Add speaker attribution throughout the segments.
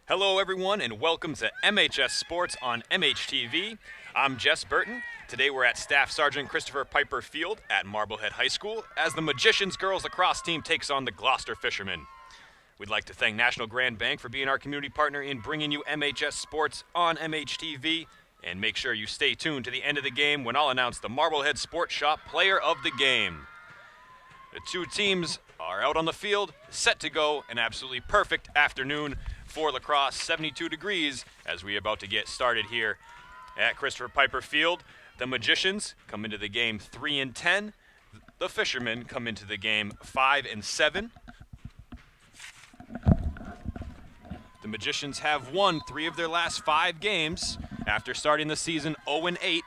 Speaker 1: Hello everyone and welcome to MHS Sports on MHTV. I'm Jess Burton. Today we're at Staff Sergeant Christopher Piper Field at Marblehead High School as the Magicians Girls Lacrosse team takes on the Gloucester Fishermen. We'd like to thank National Grand Bank for being our community partner in bringing you MHS Sports on MHTV, and make sure you stay tuned to the end of the game when I'll announce the Marblehead Sports Shop Player of the Game. The two teams are out on the field, set to go, an absolutely perfect afternoon for lacrosse, 72 degrees as we are about to get started here at Christopher Piper Field. The Magicians come into the game 3-10. The Fishermen come into the game 5-7. The Magicians have won 3 of their last 5 games after starting the season 0-8,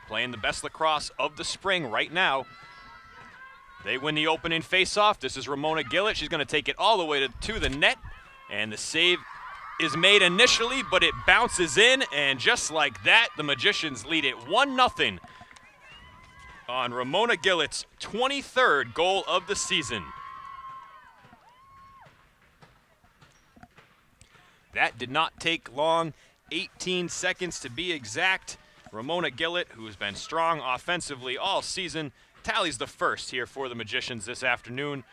Speaker 1: playing the best lacrosse of the spring right now. They win the opening face-off. This is Ramona Gillett. She's going to take it all the way to the net, and the save is made initially, but it bounces in, and just like that, the Magicians lead it 1-0 on Ramona Gillett's 23rd goal of the season. That did not take long, 18 seconds to be exact. Ramona Gillett, who has been strong offensively all season, tallies the first here for the Magicians this afternoon.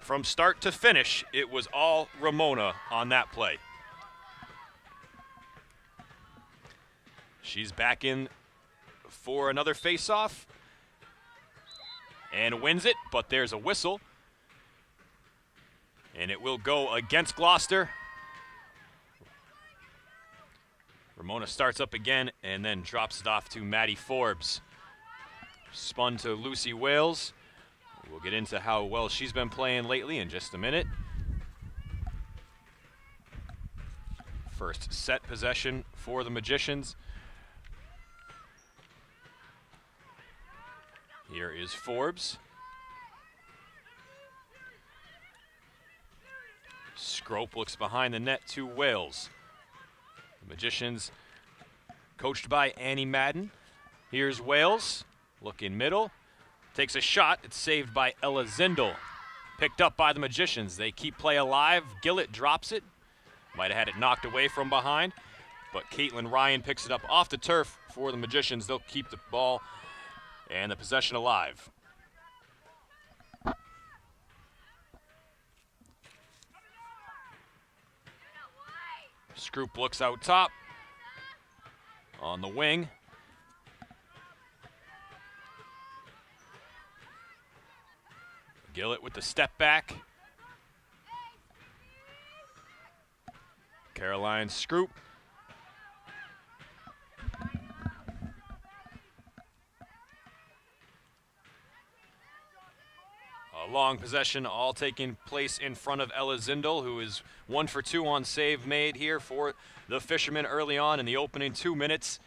Speaker 1: From start to finish, it was all Ramona on that play. She's back in for another face-off and wins it, but there's a whistle. And it will go against Gloucester. Ramona starts up again and then drops it off to Maddie Forbes. Spun to Lucy Wales. We'll get into how well she's been playing lately in just a minute. First set possession for the Magicians. Here is Forbes. Scrope looks behind the net to Wales. The Magicians, coached by Annie Madden. Here's Wales, looking middle. Takes a shot. It's saved by Ella Zindel. Picked up by the Magicians. They keep play alive. Gillett drops it. Might have had it knocked away from behind, but Caitlin Ryan picks it up off the turf for the Magicians. They'll keep the ball and the possession alive. Scroop looks out top on the wing. Gillett with the step back. Caroline Scroop. A long possession, all taking place in front of Ella Zindel, who is 1 for 2 on save made here for the Fishermen early on in the opening 2 minutes.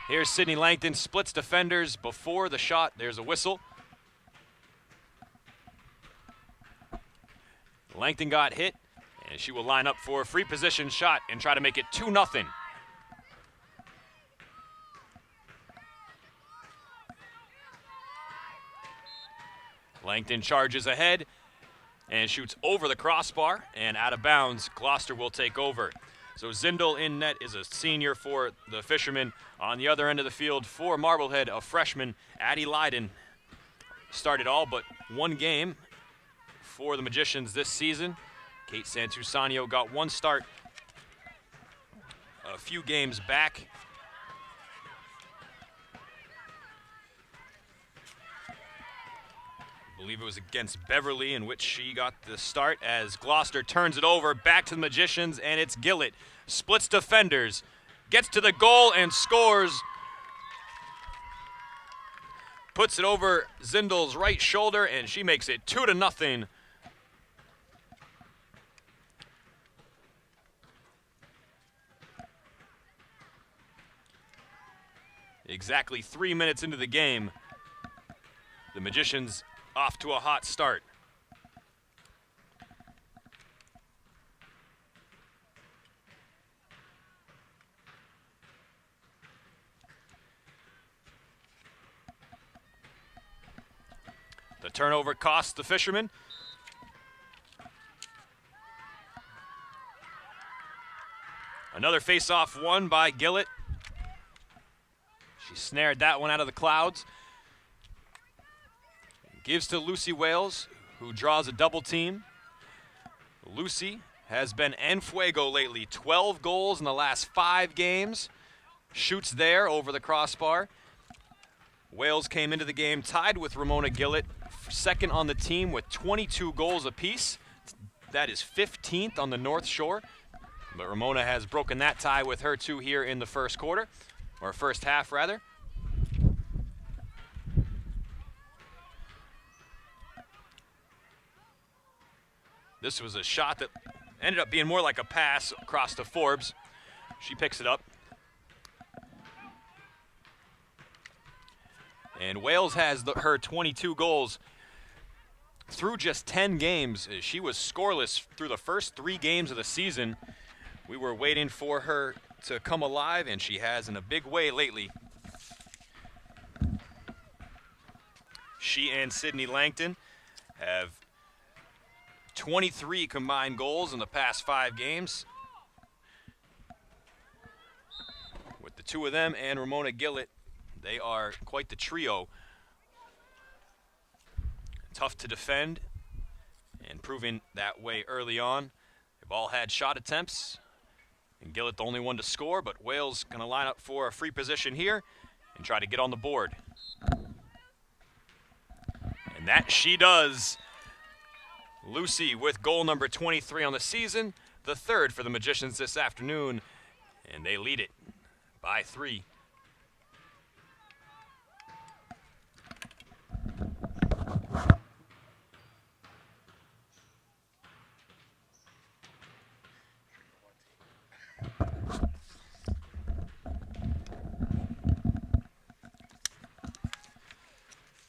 Speaker 1: Here's Sydney Langton, splits defenders before the shot. There's a whistle. Langton got hit, and she will line up for a free position shot and try to make it 2-0. Langton charges ahead and shoots over the crossbar and out of bounds. Gloucester will take over. So Zindel in net is a senior for the Fishermen. On the other end of the field for Marblehead, a freshman, Addie Leiden, started all but 1 game for the Magicians this season. Kate Santusanio got 1 start a few games back. I believe it was against Beverly in which she got the start as Gloucester turns it over back to the Magicians, and it's Gillett. Splits defenders, gets to the goal and scores. Puts it over Zindel's right shoulder, and she makes it 2-0. Exactly 3 minutes into the game, the Magicians off to a hot start. The turnover costs the Fishermen. Another face-off won by Gillett. She snared that one out of the clouds. Gives to Lucy Wales, who draws a double team. Lucy has been en fuego lately. 12 goals in the last 5 games. Shoots there over the crossbar. Wales came into the game tied with Ramona Gillett, second on the team with 22 goals apiece. That is 15th on the North Shore. But Ramona has broken that tie with her 2 here in the first quarter, or first half rather. This was a shot that ended up being more like a pass across to Forbes. She picks it up. And Wales has her 22 goals through just 10 games. She was scoreless through the first 3 games of the season. We were waiting for her to come alive, and she has in a big way lately. She and Sydney Langton have 23 combined goals in the past 5 games. With the 2 of them and Ramona Gillett, they are quite the trio. Tough to defend and proving that way early on. They've all had shot attempts, and Gillett the only one to score, but Wales going to line up for a free position here and try to get on the board. And that she does. Lucy with goal number 23 on the season, the 3rd for the Magicians this afternoon, and they lead it by 3.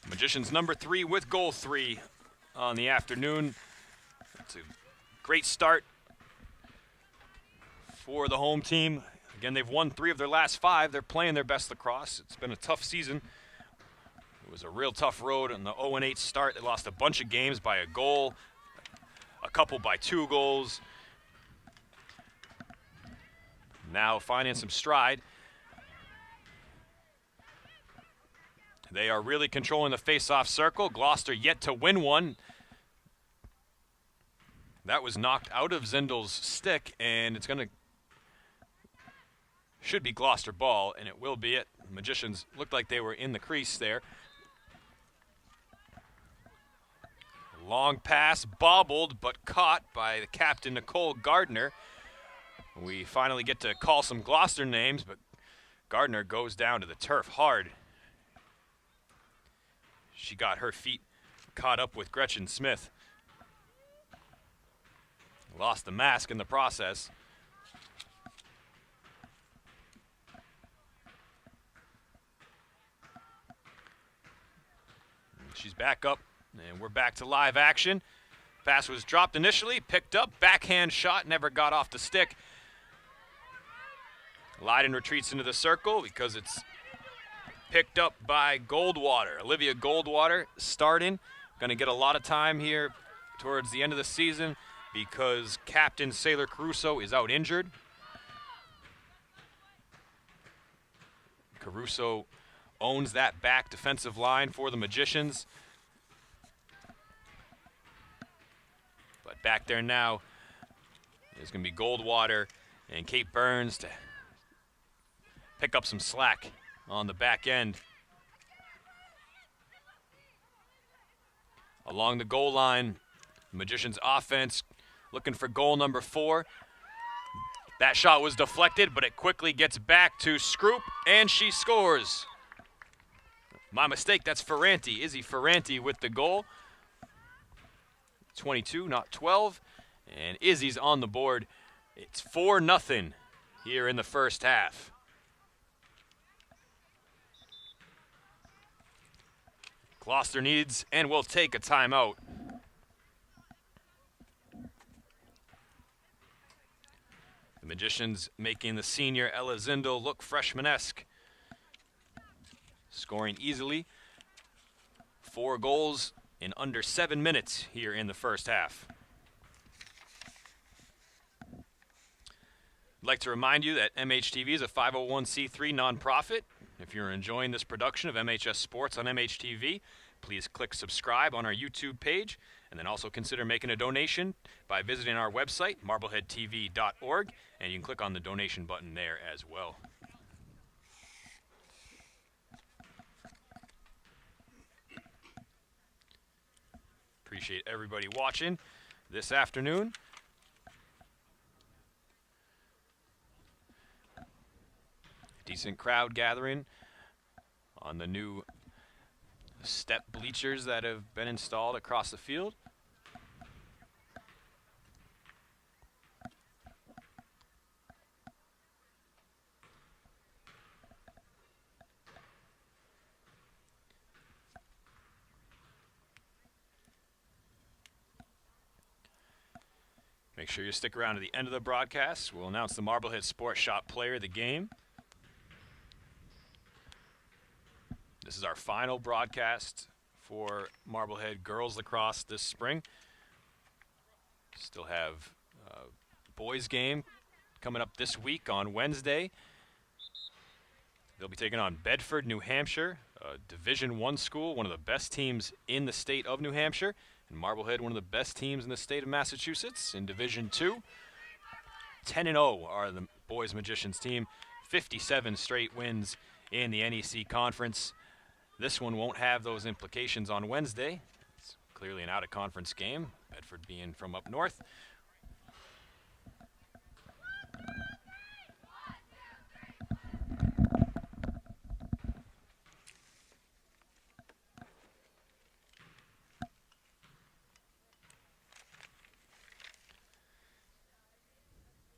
Speaker 1: Magicians number 3 with goal 3 on the afternoon. It's a great start for the home team. Again, they've won 3 of their last 5. They're playing their best lacrosse. It's been a tough season. It was a real tough road on the 0-8 start. They lost a bunch of games by a goal, a couple by 2 goals. Now finding some stride. They are really controlling the face-off circle. Gloucester yet to win one. That was knocked out of Zindel's stick, and it's going to should be Gloucester ball, and it will be it. The Magicians looked like they were in the crease there. Long pass, bobbled, but caught by the captain, Nicole Gardner. We finally get to call some Gloucester names, but Gardner goes down to the turf hard. She got her feet caught up with Gretchen Smith. Lost the mask in the process. She's back up, and we're back to live action. Pass was dropped initially, picked up, backhand shot, never got off the stick. Leiden retreats into the circle because it's picked up by Goldwater. Olivia Goldwater starting. Going to get a lot of time here towards the end of the season because Captain Sailor Caruso is out injured. Caruso owns that back defensive line for the Magicians. But back there now is going to be Goldwater and Kate Burns to pick up some slack on the back end. Along the goal line, Magicians offense looking for goal number 4. That shot was deflected, but it quickly gets back to Scroop, and she scores. My mistake, that's Ferranti. Izzy Ferranti with the goal. 22, not 12. And Izzy's on the board. It's 4-0 here in the first half. Gloucester needs and will take a timeout. The Magicians making the senior Ella Zindel look freshman-esque. Scoring easily. 4 goals in under 7 minutes here in the first half. I'd like to remind you that MHTV is a 501c3 nonprofit. If you're enjoying this production of MHS Sports on MHTV, please click subscribe on our YouTube page, and then also consider making a donation by visiting our website, marbleheadtv.org, and you can click on the donation button there as well. Appreciate everybody watching this afternoon. Decent crowd gathering on the new step bleachers that have been installed across the field. Make sure you stick around to the end of the broadcast. We'll announce the Marblehead Sports Shop player of the game. This is our final broadcast for Marblehead Girls Lacrosse this spring. Still have boys game coming up this week on Wednesday. They'll be taking on Bedford, New Hampshire, a Division I school, one of the best teams in the state of New Hampshire. And Marblehead, one of the best teams in the state of Massachusetts in Division II. 10-0 are the boys Magicians team. 57 straight wins in the NEC Conference. This one won't have those implications on Wednesday. It's clearly an out-of-conference game, Bedford being from up north.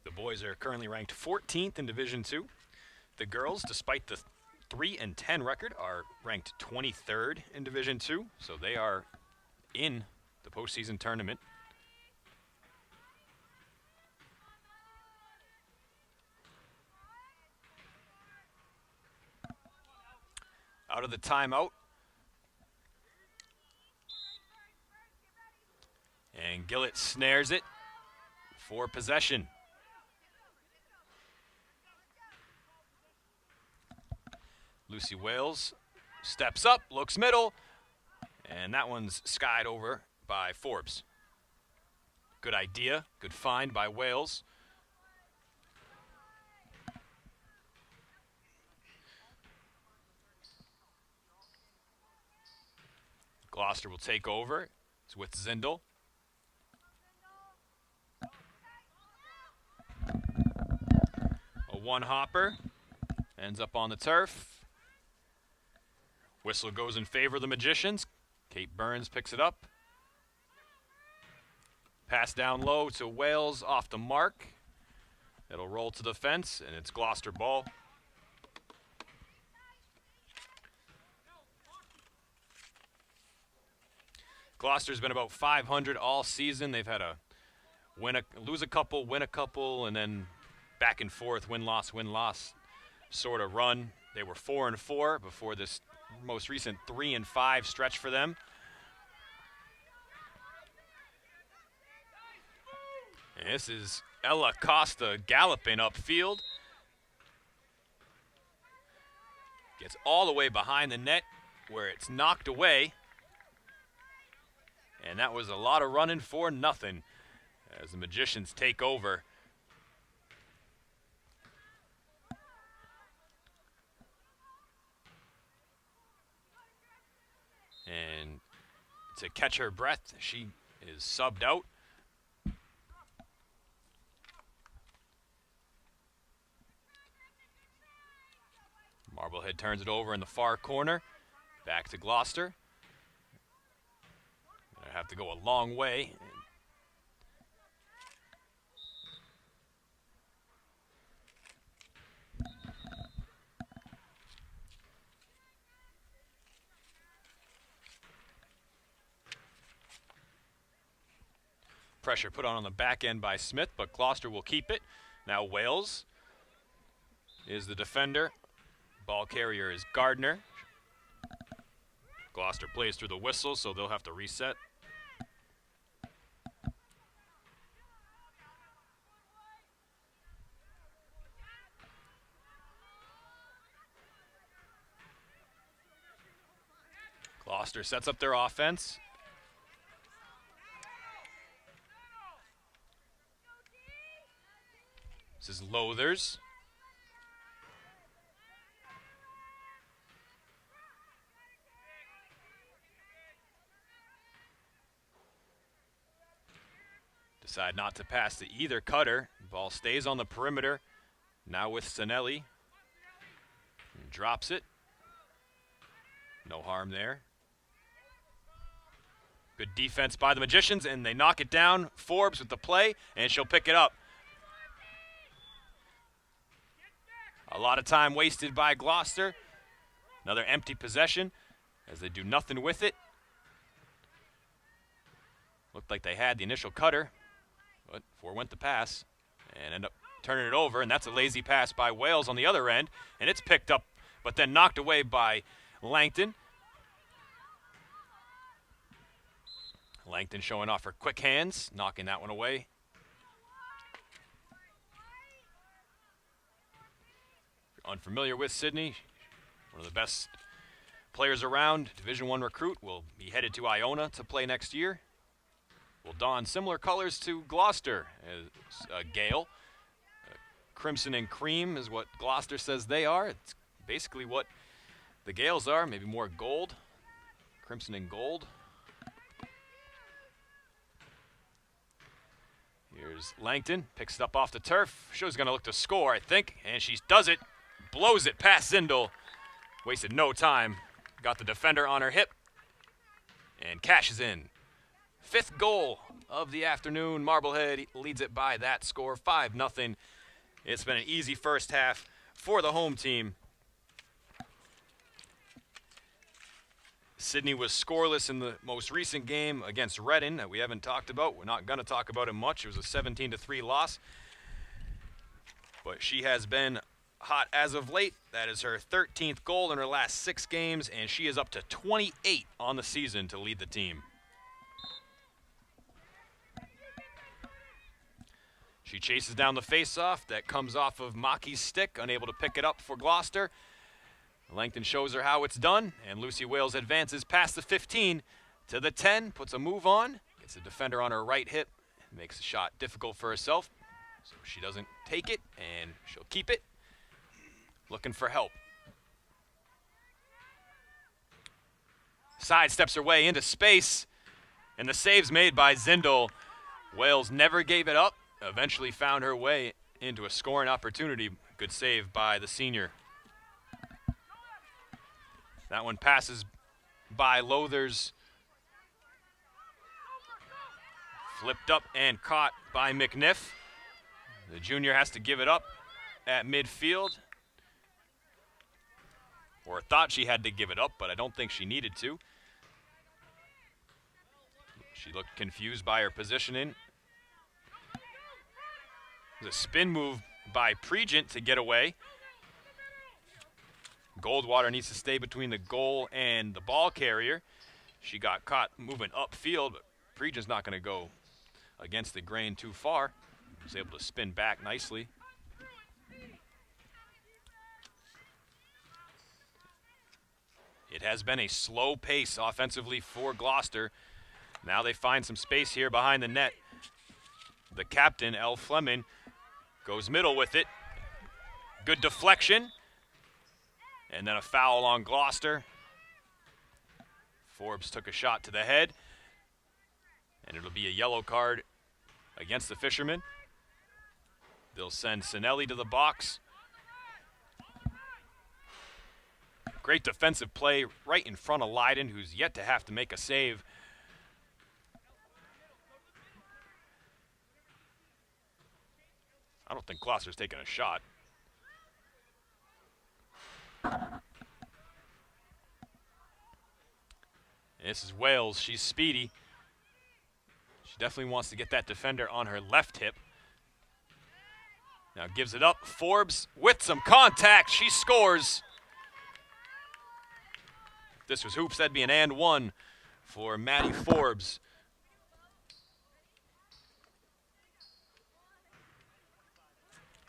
Speaker 1: The boys are currently ranked 14th in Division II. The girls, despite the 3-10 record, are ranked 23rd in Division II, so they are in the postseason tournament. Out of the timeout. And Gillett snares it for possession. Lucy Wales steps up, looks middle, and that one's skied over by Forbes. Good idea, good find by Wales. Gloucester will take over. It's with Zindel. A one-hopper ends up on the turf. Whistle goes in favor of the Magicians. Kate Burns picks it up. Pass down low to Wales off the mark. It'll roll to the fence, and it's Gloucester ball. Gloucester's been about 500 all season. They've had a lose a couple, win a couple, and then back and forth, win-loss sort of run. They were 4-4 before this most recent 3-5 stretch for them. And this is Ella Costa galloping upfield. Gets all the way behind the net where it's knocked away. And that was a lot of running for nothing as the Magicians take over. And to catch her breath, she is subbed out. Marblehead turns it over in the far corner. Back to Gloucester. Gonna have to go a long way. Pressure put on the back end by Smith, but Gloucester will keep it. Now Wales is the defender. Ball carrier is Gardner. Gloucester plays through the whistle, so they'll have to reset. Gloucester sets up their offense. This is Lothers. Decide not to pass to either cutter. Ball stays on the perimeter. Now with Sinelli. Drops it. No harm there. Good defense by the Magicians, and they knock it down. Forbes with the play, and she'll pick it up. A lot of time wasted by Gloucester. Another empty possession as they do nothing with it. Looked like they had the initial cutter, but forewent the pass and end up turning it over, and that's a lazy pass by Wales on the other end, and it's picked up but then knocked away by Langton. Langton showing off her quick hands, knocking that one away. If you're unfamiliar with Sydney, one of the best players around, Division I recruit, will be headed to Iona to play next year. Will don similar colors to Gloucester as Gale. Crimson and cream is what Gloucester says they are. It's basically what the Gales are, maybe more gold. Crimson and gold. Here's Langton, picks it up off the turf. She's going to look to score, I think, and she does it. Blows it past Zindel. Wasted no time. Got the defender on her hip and cashes in. 5th goal of the afternoon. Marblehead leads it by that score, 5-0. It's been an easy first half for the home team. Sydney was scoreless in the most recent game against Reading that we haven't talked about. We're not going to talk about it much. It was a 17-3 loss. But she has been hot as of late. That is her 13th goal in her last 6 games, and she is up to 28 on the season to lead the team. She chases down the face-off that comes off of Maki's stick, unable to pick it up for Gloucester. Langton shows her how it's done, and Lucy Wales advances past the 15 to the 10, puts a move on, gets the defender on her right hip, makes the shot difficult for herself, so she doesn't take it, and she'll keep it. Looking for help. Sidesteps her way into space, and the save's made by Zindel. Wales never gave it up, eventually found her way into a scoring opportunity. Good save by the senior. That one passes by Lothers. Flipped up and caught by McNiff. The junior has to give it up at midfield. Or thought she had to give it up, but I don't think she needed to. She looked confused by her positioning. There's a spin move by Pregent to get away. Goldwater needs to stay between the goal and the ball carrier. She got caught moving upfield, but Pregent's not going to go against the grain too far. Was able to spin back nicely. It has been a slow pace offensively for Gloucester. Now they find some space here behind the net. The captain, Elle Fleming, goes middle with it. Good deflection. And then a foul on Gloucester. Forbes took a shot to the head. And it'll be a yellow card against the Fishermen. They'll send Sinelli to the box. Great defensive play right in front of Leiden, who's yet to have to make a save. I don't think Gloucester's taking a shot. This is Wales. She's speedy. She definitely wants to get that defender on her left hip. Now gives it up. Forbes with some contact. She scores. If this was hoops, that'd be an and one for Maddie Forbes.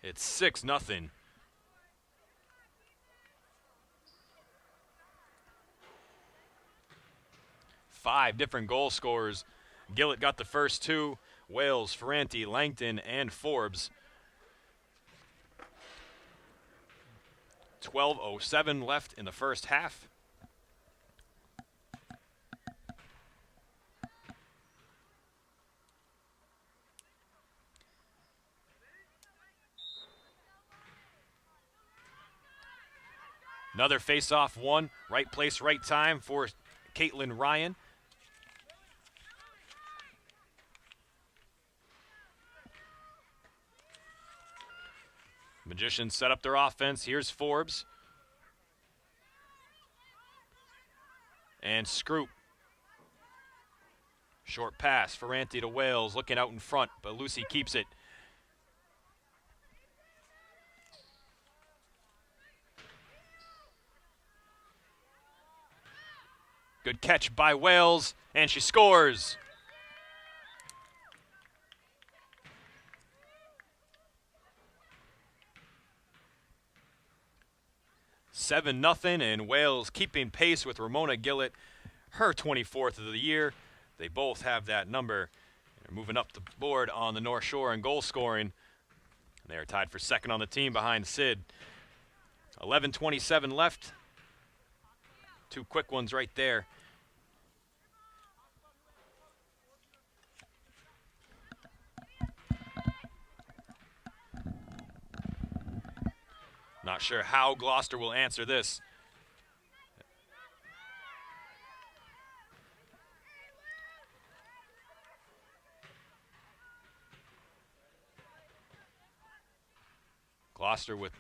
Speaker 1: It's 6-0. 5 different goal scorers. Gillett got the first 2. Wales, Ferranti, Langton, and Forbes. 12:07 left in the first half. Another face-off won. Right place, right time for Caitlin Ryan. Magicians set up their offense. Here's Forbes. And Scroop. Short pass, Ferranti to Wales, looking out in front, but Lucy keeps it. Good catch by Wales, and she scores. Seven nothing, and Wales keeping pace with Ramona Gillett, her 24th of the year. They both have that number. They're moving up the board on the North Shore in goal scoring. They are tied for second on the team behind Sid. 11:27 left. 2 quick ones right there. Not sure how Gloucester will answer this. Gloucester with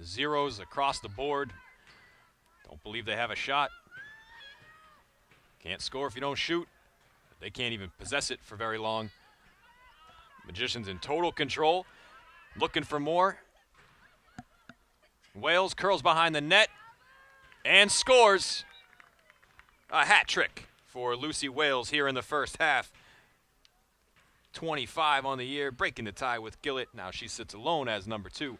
Speaker 1: zeros across the board. Don't believe they have a shot. Can't score if you don't shoot. They can't even possess it for very long. Magicians in total control. Looking for more. Wales curls behind the net and scores. A hat trick for Lucy Wales here in the first half. 25 on the year, breaking the tie with Gillett. Now she sits alone as number 2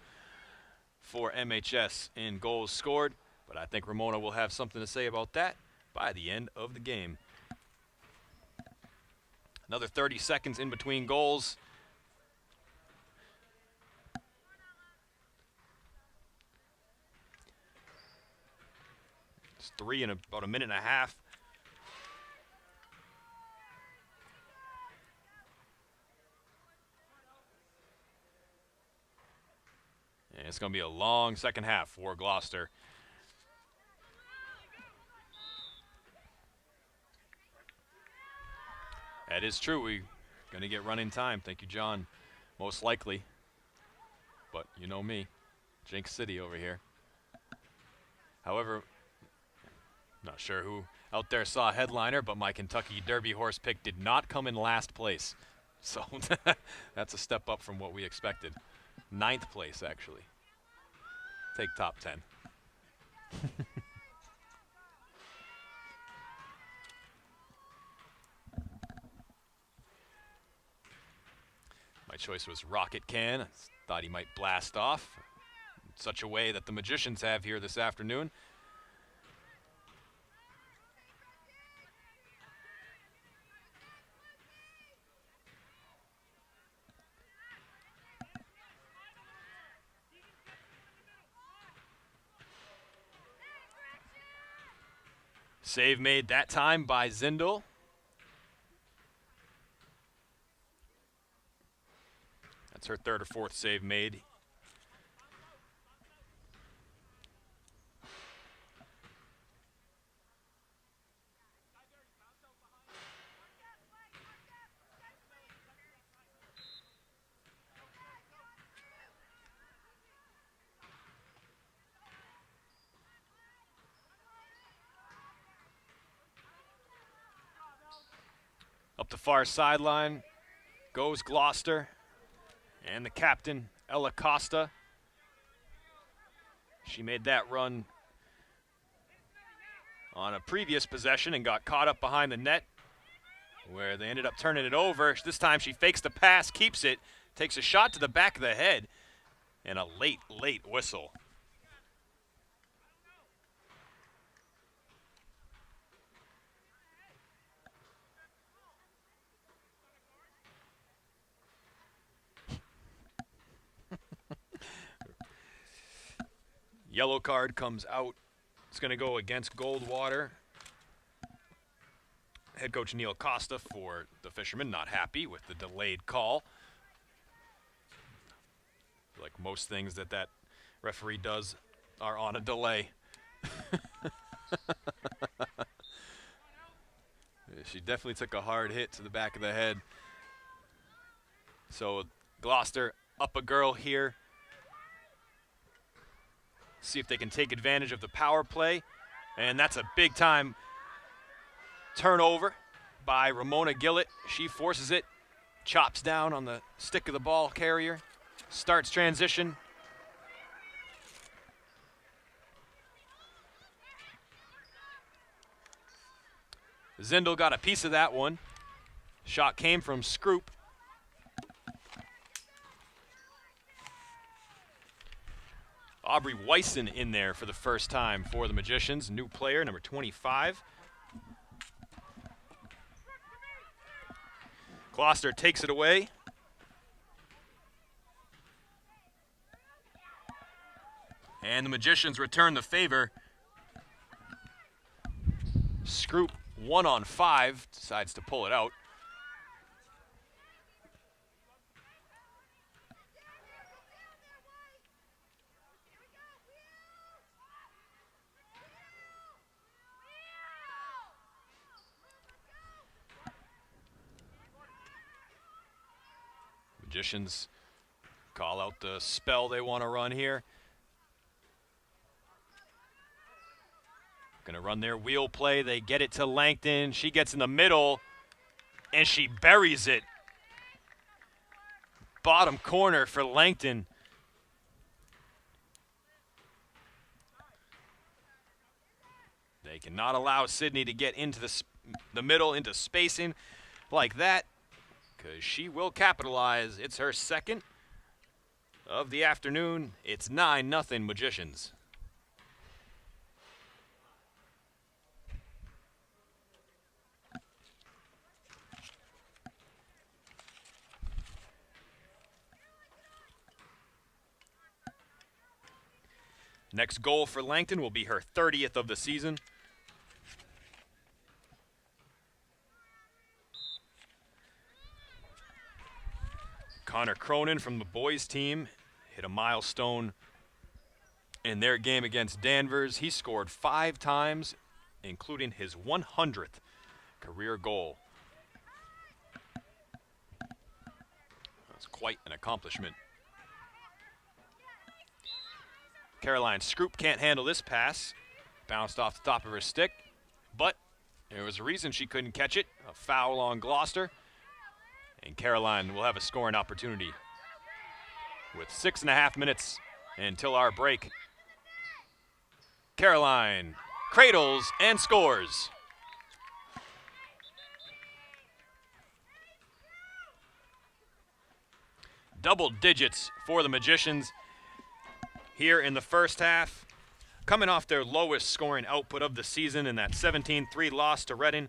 Speaker 1: for MHS in goals scored. But I think Ramona will have something to say about that by the end of the game. Another 30 seconds in between goals. It's 3 in about a minute and a half. And it's going to be a long second half for Gloucester. That is true. We're going to get running time. Thank you, John. Most likely. But you know me. Jinx City over here. However, not sure who out there saw a headliner, but my Kentucky Derby horse pick did not come in last place. So that's a step up from what we expected. 9th place, actually. Take top 10. My choice was Rocket Can. I thought he might blast off in such a way that the Magicians have here this afternoon. Save made that time by Zindel. That's her 3rd or 4th save made. Up the far sideline goes Gloucester and the captain, Ella Costa. She made that run on a previous possession and got caught up behind the net where they ended up turning it over. This time she fakes the pass, keeps it, takes a shot to the back of the head, and a late whistle. Yellow card comes out. It's going to go against Goldwater. Head coach Neil Costa for the Fishermen not happy with the delayed call. Like most things that referee does are on a delay. She definitely took a hard hit to the back of the head. So Gloucester up a girl here. See if they can take advantage of the power play. And that's a big time turnover by Ramona Gillett. She forces it, chops down on the stick of the ball carrier, starts transition. Zindel got a piece of that one. Shot came from Scroop. Aubrey Weissen in there for the first time for the Magicians. New player, number 25. Gloucester takes it away. And the Magicians return the favor. Scroop 1-on-5, decides to pull it out. Magicians call out the spell they want to run here. Going to run their wheel play. They get it to Langton. She gets in the middle, and she buries it. Bottom corner for Langton. They cannot allow Sydney to get into the middle, into spacing like that, because she will capitalize. It's her second of the afternoon. It's 9-0 Magicians. Next goal for Langton will be her 30th of the season. Connor Cronin from the boys team hit a milestone in their game against Danvers. He scored 5 times, including his 100th career goal. That's quite an accomplishment. Caroline Scroop can't handle this pass. Bounced off the top of her stick, but there was a reason she couldn't catch it. A foul on Gloucester. And Caroline will have a scoring opportunity with 6.5 minutes until our break. Caroline cradles and scores. Double digits for the Magicians here in the first half, coming off their lowest scoring output of the season in that 17-3 loss to Reading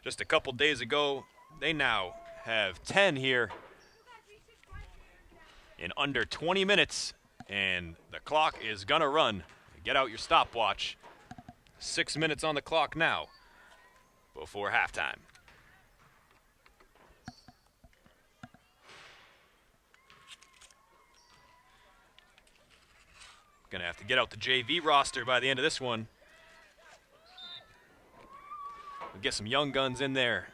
Speaker 1: just a couple days ago. They now have 10 here in under 20 minutes, and the clock is gonna run. Get out your stopwatch. 6 minutes on the clock now before halftime. Gonna have to get out the JV roster by the end of this one. We'll get some young guns in there.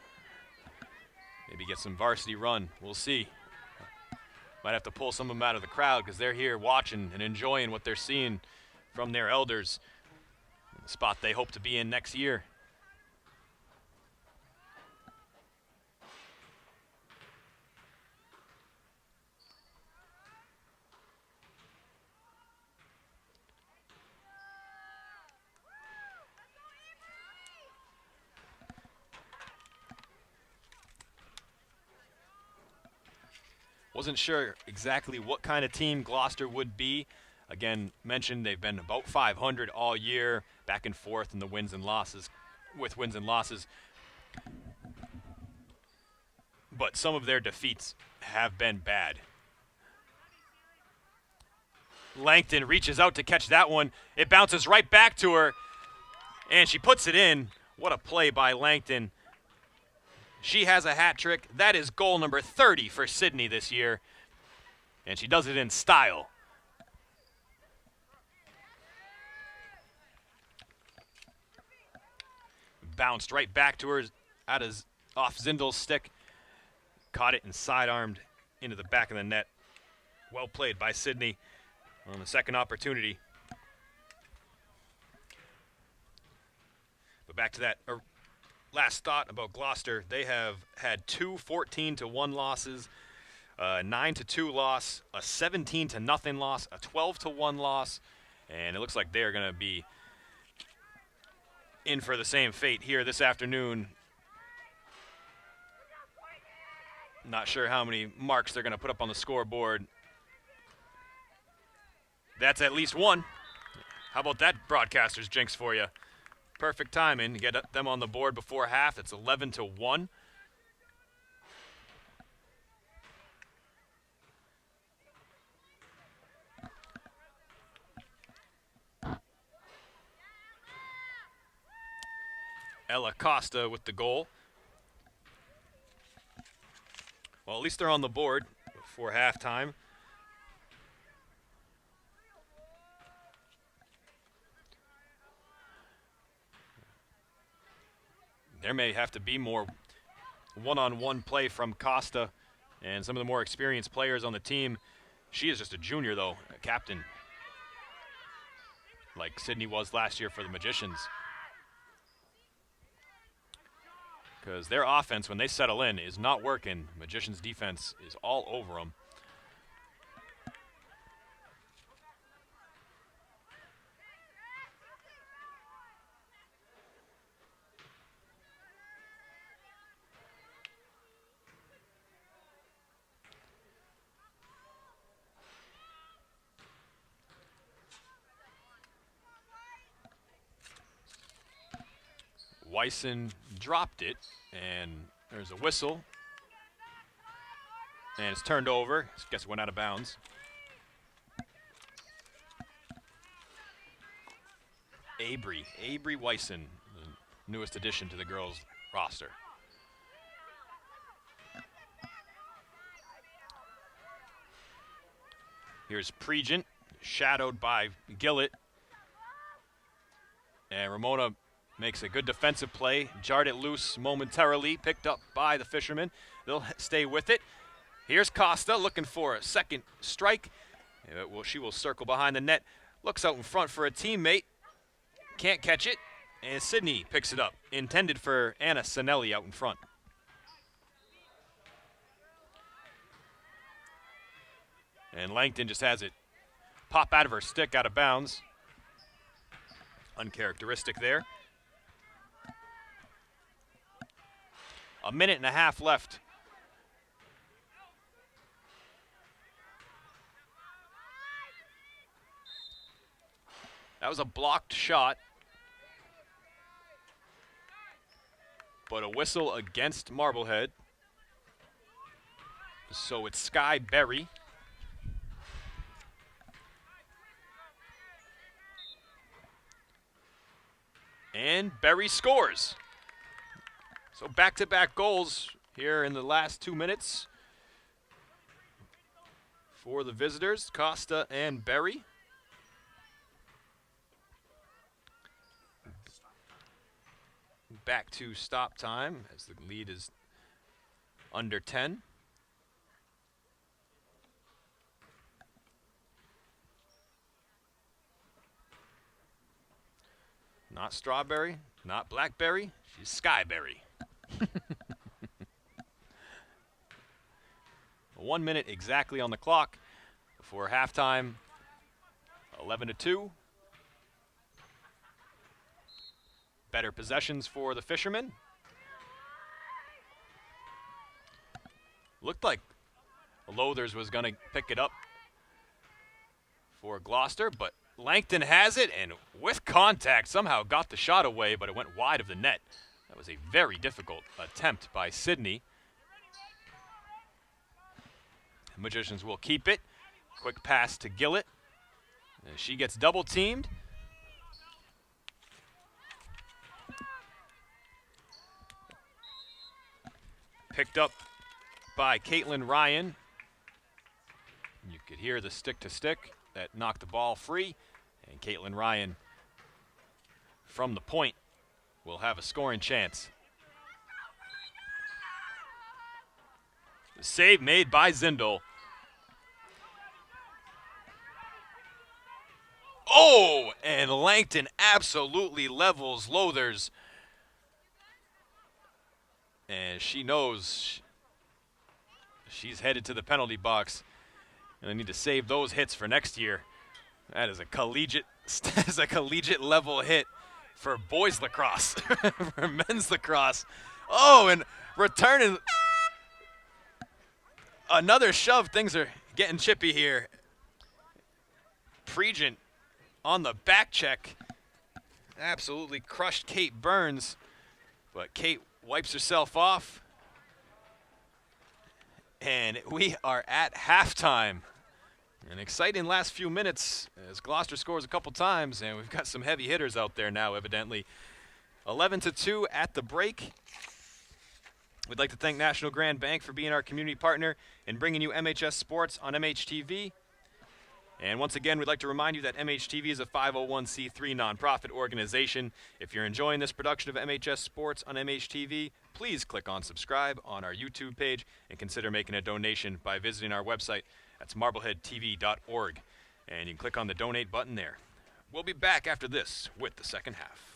Speaker 1: Maybe get some varsity run. We'll see. Might have to pull some of them out of the crowd because they're here watching and enjoying what they're seeing from their elders. The spot they hope to be in next year. Wasn't sure exactly what kind of team Gloucester would be. Again, mentioned they've been about 500 all year, back and forth in the wins and losses, But some of their defeats have been bad. Langton reaches out to catch that one. It bounces right back to her, and she puts it in. What a play by Langton. She has a hat trick. That is goal number 30 for Sydney this year, and she does it in style. Bounced right back to her off Zindel's stick. Caught it and sidearmed into the back of the net. Well played by Sydney on the second opportunity. But back to that last thought about Gloucester. They have had two 14-1 losses, a 9-2 loss, a 17-0 loss, a 12-1 loss, and it looks like they're going to be in for the same fate here this afternoon. Not sure how many marks they're going to put up on the scoreboard. That's at least one. How about that, broadcaster's jinx for you? Perfect timing to get them on the board before half. It's 11-1. Ella Costa with the goal. Well, at least they're on the board before halftime. There may have to be more one-on-one play from Costa and some of the more experienced players on the team. She is just a junior, though, a captain, like Sydney was last year for the Magicians. Because their offense, when they settle in, is not working. Magicians' defense is all over them. Wyson dropped it, and there's a whistle. And it's turned over. I guess it went out of bounds. Avery Wyson, the newest addition to the girls' roster. Here's Pregent, shadowed by Gillett. And Ramona makes a good defensive play, jarred it loose momentarily, picked up by the Fishermen. They'll stay with it. Here's Costa looking for a second strike. She will circle behind the net, looks out in front for a teammate, can't catch it, and Sydney picks it up, intended for Anna Sinelli out in front. And Langton just has it pop out of her stick, out of bounds. Uncharacteristic there. A minute and a half left. That was a blocked shot, but a whistle against Marblehead. So it's Sky Berry. And Berry scores. So back-to-back goals here in the last 2 minutes for the visitors, Costa and Berry. Back to stop time as the lead is under 10. Not strawberry, not blackberry, she's Skyberry. 1 minute exactly on the clock before halftime. 11-2. Better possessions for the Fishermen. Looked like Lothers was going to pick it up for Gloucester, but Langton has it, and with contact somehow got the shot away, but it went wide of the net. That was a very difficult attempt by Sydney. The Magicians will keep it. Quick pass to Gillett. She gets double teamed. Picked up by Caitlin Ryan. You could hear the stick to stick that knocked the ball free. And Caitlin Ryan from the point will have a scoring chance. The save made by Zindel. Oh, and Langton absolutely levels Lothers. And she knows she's headed to the penalty box. And I need to save those hits for next year. That is a collegiate level hit for boys lacrosse, for men's lacrosse. Oh, and returning another shove. Things are getting chippy here. Pregent on the back check absolutely crushed Kate Burns, but Kate wipes herself off, and we are at halftime. An exciting last few minutes as Gloucester scores a couple times, and we've got some heavy hitters out there now, evidently. 11-2 at the break. We'd like to thank National Grand Bank for being our community partner and bringing you MHS Sports on MHTV. And once again, we'd like to remind you that MHTV is a 501c3 nonprofit organization. If you're enjoying this production of MHS Sports on MHTV, please click on subscribe on our YouTube page and consider making a donation by visiting our website. That's marbleheadtv.org. And you can click on the donate button there. We'll be back after this with the second half.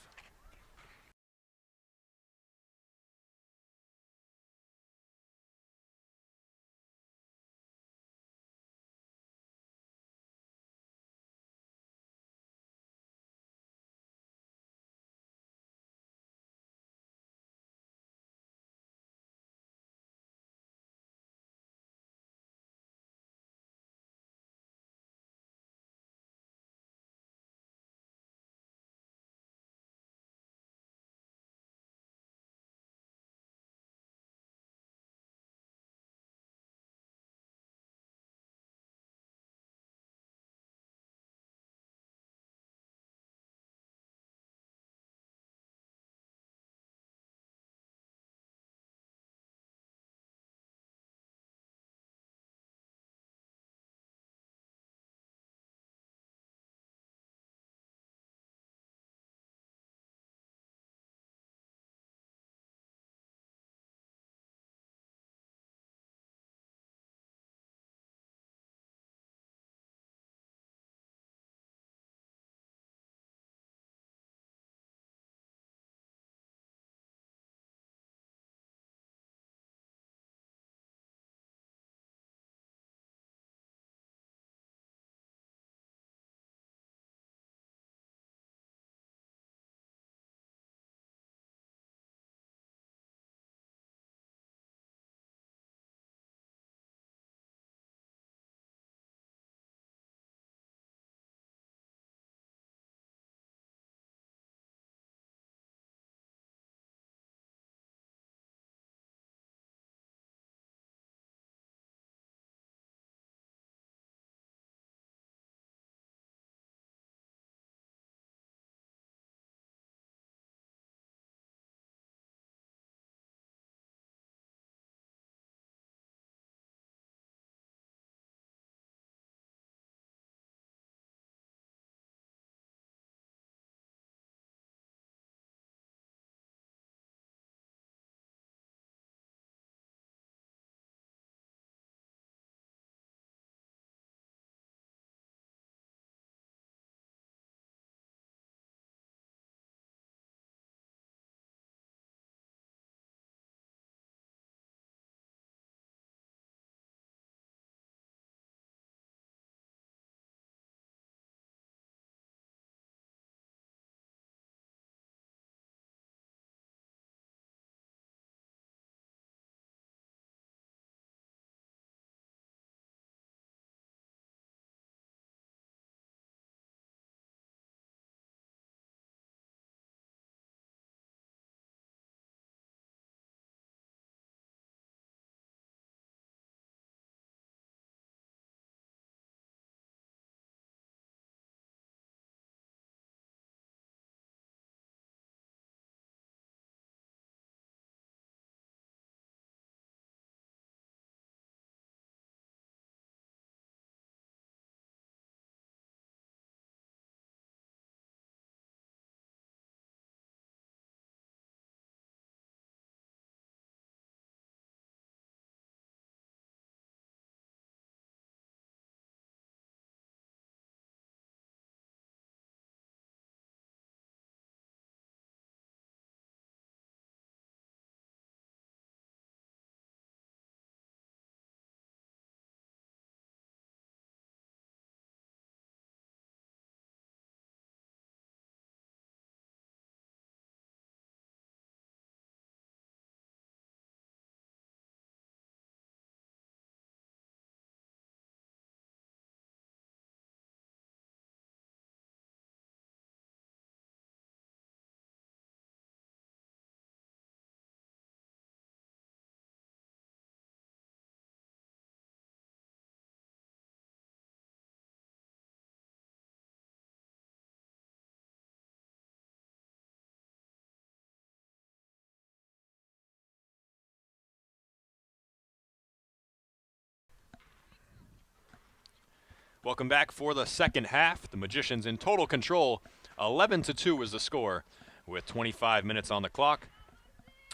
Speaker 1: Welcome back for the second half. The Magicians in total control. 11-2 is the score with 25 minutes on the clock.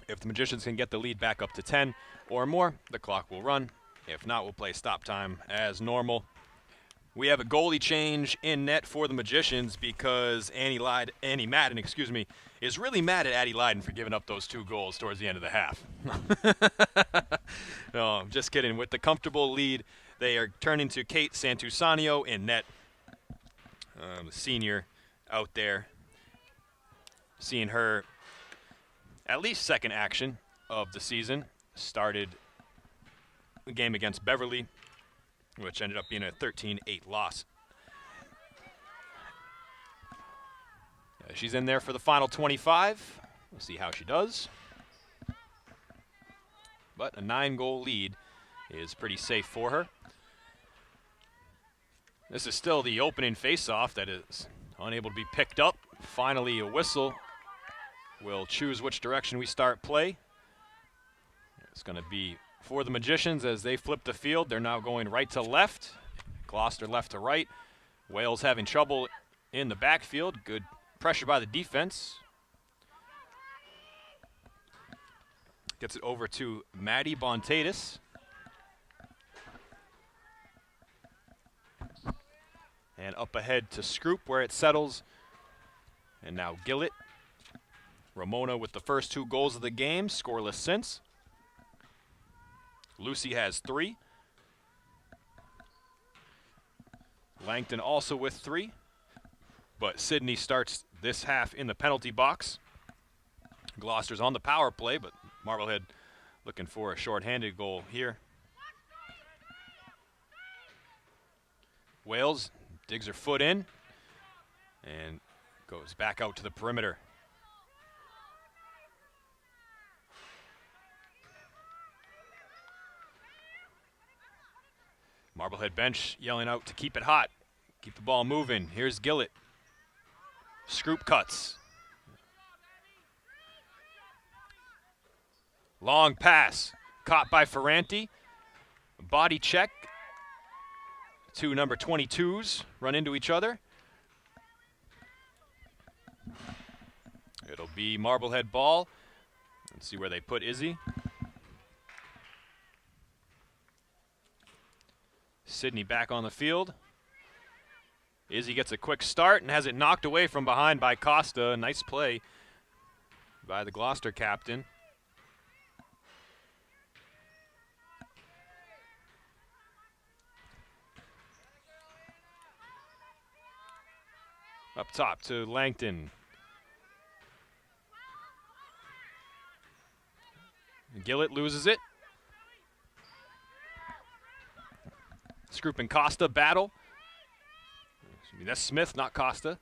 Speaker 1: If the Magicians can get the lead back up to 10 or more, the clock will run. If not, we'll play stop time as normal. We have a goalie change in net for the Magicians because Annie Madden, is really mad at Addie Leiden for giving up those 2 goals towards the end of the half. No, I'm just kidding. With the comfortable lead, they are turning to Kate Santusanio in net. The senior out there. Seeing her at least second action of the season. Started the game against Beverly, which ended up being a 13-8 loss. She's in there for the final 25. We'll see how she does. But a 9-goal lead is pretty safe for her. This is still the opening face-off that is unable to be picked up. Finally, a whistle will choose which direction we start play. It's going to be for the Magicians as they flip the field. They're now going right to left. Gloucester left to right. Wales having trouble in the backfield. Good pressure by the defense. Gets it over to Maddie Bontatis. And up ahead to Scroop where it settles. And now Gillett. Ramona with the first 2 goals of the game, scoreless since. Lucy has 3. Langton also with 3. But Sydney starts this half in the penalty box. Gloucester's on the power play, but Marblehead looking for a shorthanded goal here. Wales digs her foot in and goes back out to the perimeter. Marblehead bench yelling out to keep it hot, keep the ball moving. Here's Gillett. Scroop cuts. Long pass, caught by Ferranti. Body check. 2 number 22s run into each other. It'll be Marblehead ball. Let's see where they put Izzy. Sydney back on the field. Izzy gets a quick start and has it knocked away from behind by Costa. Nice play by the Gloucester captain. Up top to Langton. Gillett loses it. Scroop and Costa battle. That's Smith, not Costa.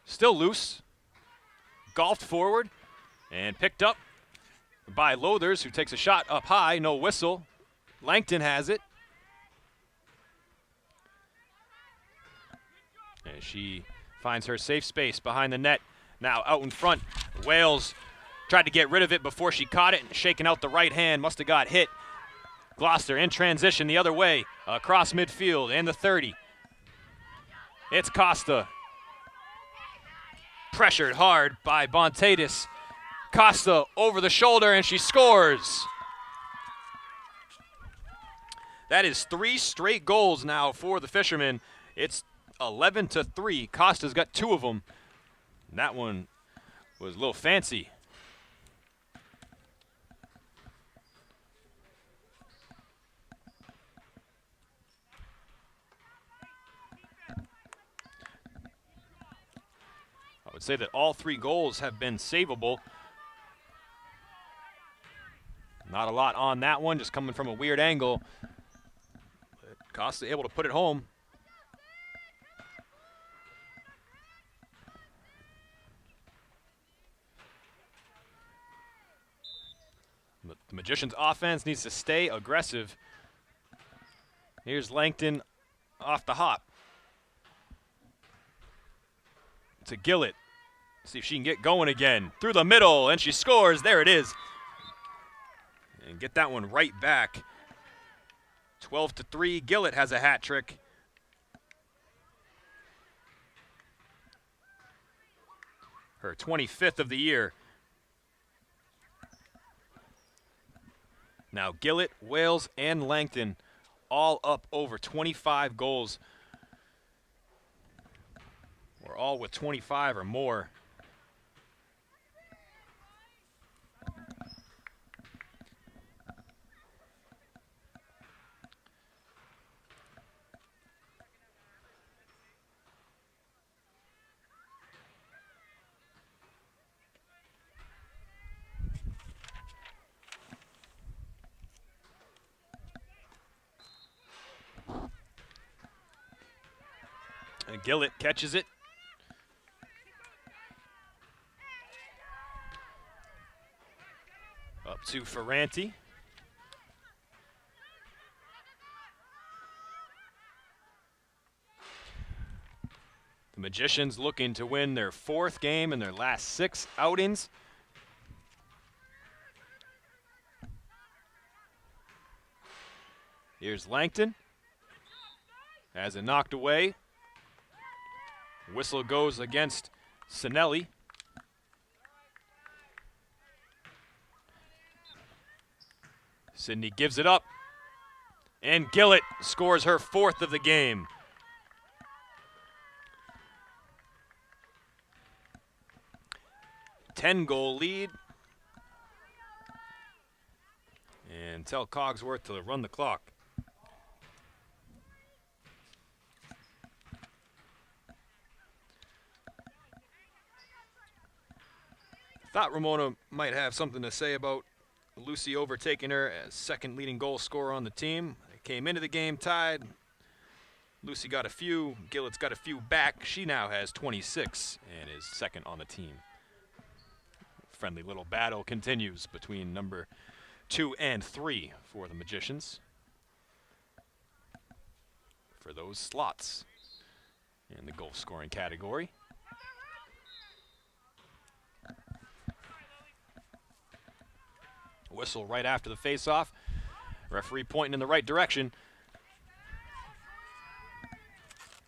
Speaker 1: Still loose. Golfed forward and picked up by Lothers, who takes a shot up high. No whistle. Langton has it. And she finds her safe space behind the net. Now out in front. Wales tried to get rid of it before she caught it and shaking out the right hand. Must have got hit. Gloucester in transition the other way. Across midfield and the 30. It's Costa. Pressured hard by Bontatis. Costa over the shoulder and she scores. That is 3 straight goals now for the Fishermen. It's 11-3. Costa's got 2 of them. And that one was a little fancy. I would say that all 3 goals have been savable. Not a lot on that one, just coming from a weird angle. But Costa able to put it home. But the Magicians' offense needs to stay aggressive. Here's Langton off the hop. To Gillett. See if she can get going again. Through the middle, and she scores. There it is. And get that one right back. 12-3, Gillett has a hat trick. Her 25th of the year. Now Gillett, Wales, and Langton all up over 25 goals. We're all with 25 or more. And Gillett catches it. Up to Ferranti. The Magicians looking to win their 4th game in their last 6 outings. Here's Langton. Has it knocked away. Whistle goes against Sinelli. Sydney gives it up. And Gillett scores her 4th of the game. Ten-goal lead. And tell Cogsworth to run the clock. Thought Ramona might have something to say about Lucy overtaking her as second leading goal scorer on the team. They came into the game tied. Lucy got a few. Gillett's got a few back. She now has 26 and is second on the team. Friendly little battle continues between number 2 and 3 for the Magicians for those slots in the goal scoring category. Whistle right after the face-off. Referee pointing in the right direction.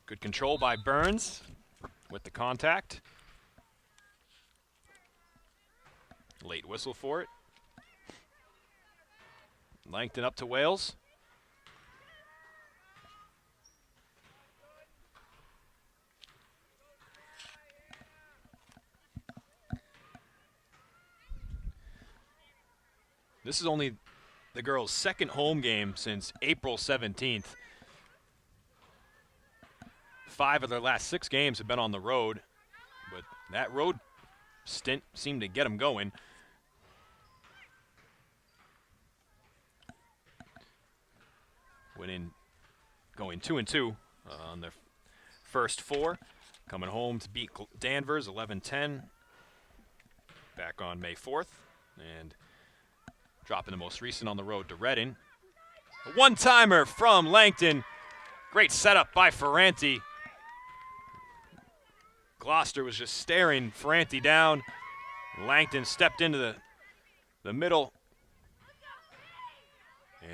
Speaker 1: Good control by Burns with the contact. Late whistle for it. Langton up to Wales. This is only the girls' second home game since April 17th. 5 of their last 6 games have been on the road, but that road stint seemed to get them going. Going 2-2 on their first 4. Coming home to beat Danvers 11-10 back on May 4th. And dropping the most recent on the road to Reading. A one-timer from Langton. Great setup by Ferranti. Gloucester was just staring Ferranti down. Langton stepped into the middle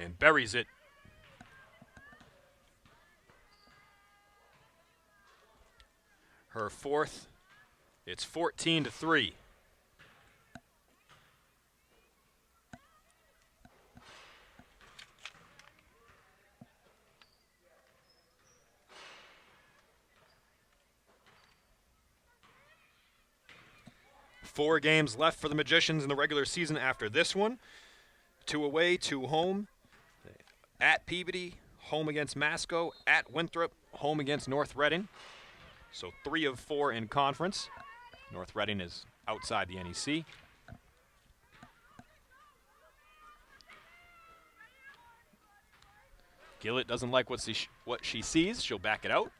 Speaker 1: and buries it. Her 4th. It's 14-3. Four games left for the Magicians in the regular season after this one. 2 away, 2 home. At Peabody, home against Masco. At Winthrop, home against North Reading. So 3 of 4 in conference. North Reading is outside the NEC. Gillett doesn't like what she sees. She'll back it out.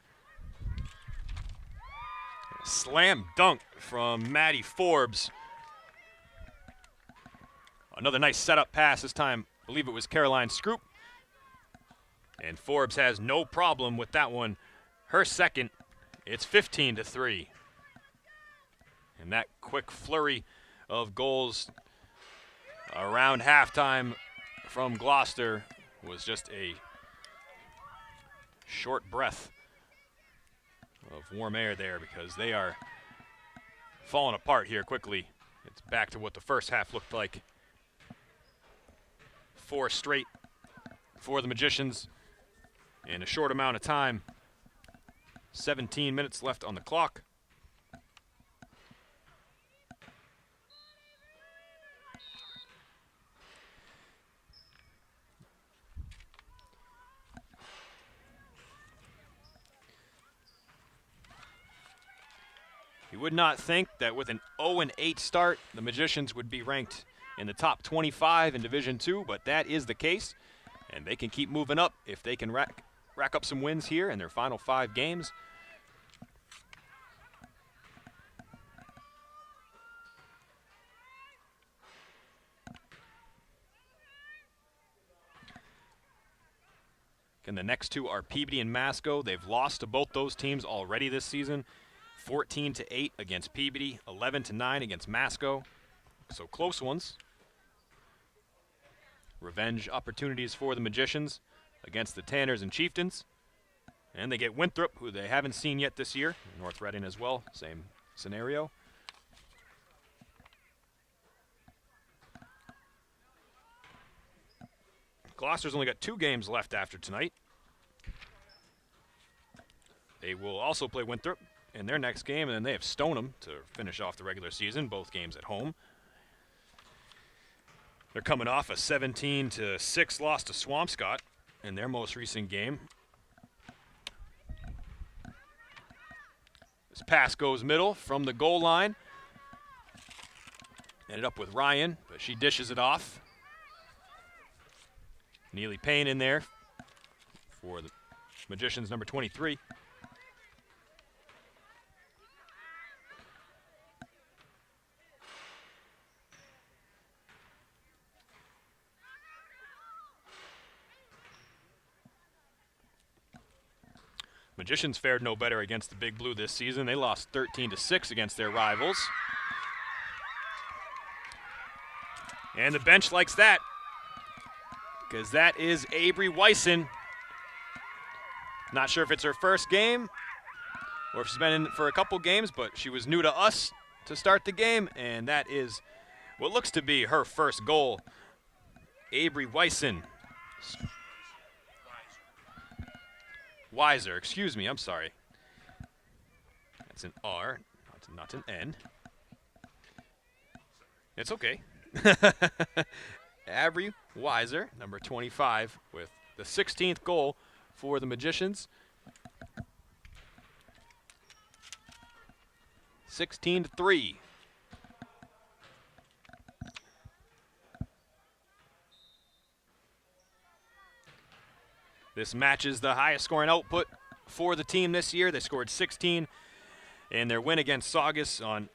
Speaker 1: Slam dunk from Maddie Forbes. Another nice setup pass this time. I believe it was Caroline Scroop. And Forbes has no problem with that one. Her second. It's 15-3. And that quick flurry of goals around halftime from Gloucester was just a short breath of warm air there because they are falling apart here quickly. It's back to what the first half looked like. 4 straight for the Magicians in a short amount of time. 17 minutes left on the clock. You would not think that with an 0-8 start, the Magicians would be ranked in the top 25 in Division II, but that is the case, and they can keep moving up if they can rack up some wins here in their final 5 games. And the next 2 are Peabody and Masco. They've lost to both those teams already this season. 14-8 against Peabody, 11-9 against Masco. So close ones. Revenge opportunities for the Magicians against the Tanners and Chieftains. And they get Winthrop, who they haven't seen yet this year. North Reading as well, same scenario. Gloucester's only got 2 games left after tonight. They will also play Winthrop in their next game, and then they have Stoneham to finish off the regular season, both games at home. They're coming off a 17-6 loss to Swampscott in their most recent game. This pass goes middle from the goal line. Ended up with Ryan, but she dishes it off. Neely Payne in there for the Magicians, number 23. Magicians fared no better against the Big Blue this season. They lost 13-6 against their rivals. And the bench likes that, because that is Avery Wyson. Not sure if it's her first game or if she's been in for a couple games, but she was new to us to start the game, and that is what looks to be her first goal. Avery Wyson. Weiser, excuse me, I'm sorry. That's an R, not an N. It's okay. Avery Weiser, number 25, with the 16th goal for the Magicians. 16-3. This matches the highest scoring output for the team this year. They scored 16 in their win against Saugus on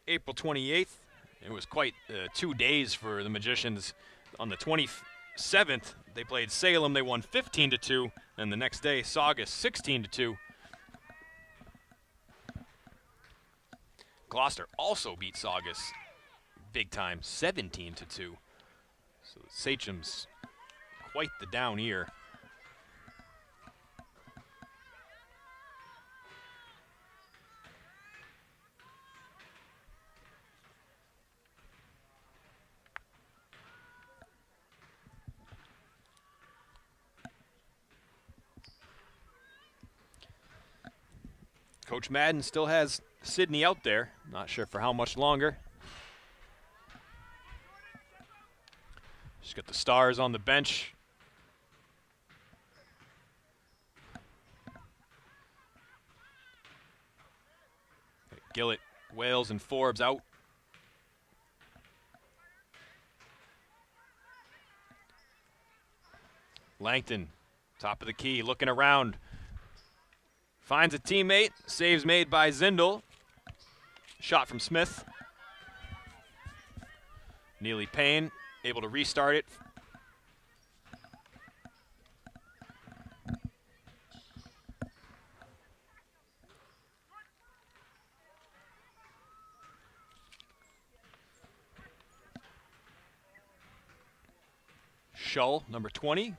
Speaker 1: April 28th. It was quite 2 days for the Magicians. On the 27th, they played Salem. They won 15-2. And the next day, Saugus 16-2. Gloucester also beat Saugus big time, 17-2. So Sachem's quite the down year. Coach Madden still has Sydney out there. Not sure for how much longer. She's got the Stars on the bench. Gillett, Wales, and Forbes out. Langton, top of the key, looking around. Finds a teammate. Saves made by Zindel. Shot from Smith. Neely Payne able to restart it. Shull, number 20,